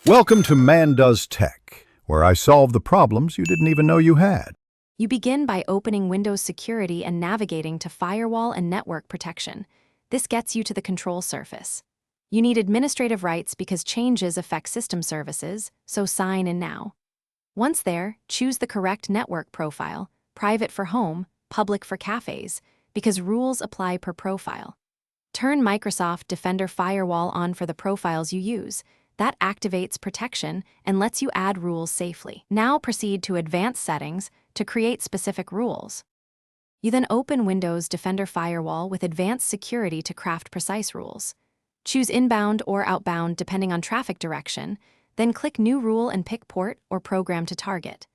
Welcome to Man Does Tech, where I solve the problems you didn't even know you had. You begin by opening Windows Security and navigating to Firewall and Network Protection. This gets you to the control surface. You need administrative rights because changes affect system services, so sign in now. Once there, choose the correct network profile, private for home, public for cafes, because rules apply per profile. Turn Microsoft Defender Firewall on for the profiles you use. That activates protection and lets you add rules safely. Now proceed to Advanced Settings to create specific rules. You then open Windows Defender Firewall with Advanced Security to craft precise rules. Choose inbound or outbound depending on traffic direction, then click New Rule and pick port or program to target.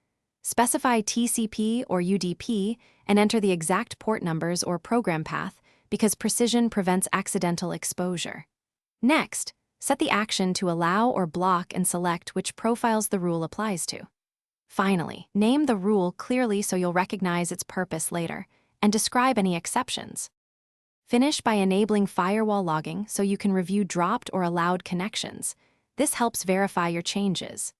Specify TCP or UDP and enter the exact port numbers or program path because precision prevents accidental exposure. Next, set the action to allow or block and select which profiles the rule applies to. Finally, name the rule clearly so you'll recognize its purpose later, and describe any exceptions. Finish by enabling firewall logging so you can review dropped or allowed connections. This helps verify your changes.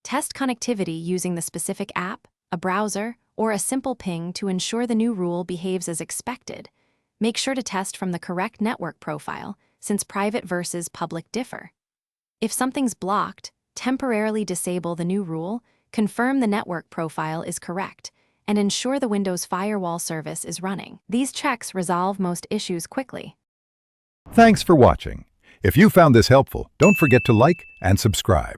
Test connectivity using the specific app, a browser, or a simple ping to ensure the new rule behaves as expected. Make sure to test from the correct network profile, since private versus public differ. If something's blocked, temporarily disable the new rule, confirm the network profile is correct, and ensure the Windows Firewall service is running. These checks resolve most issues quickly. Thanks for watching. If you found this helpful, don't forget to like and subscribe.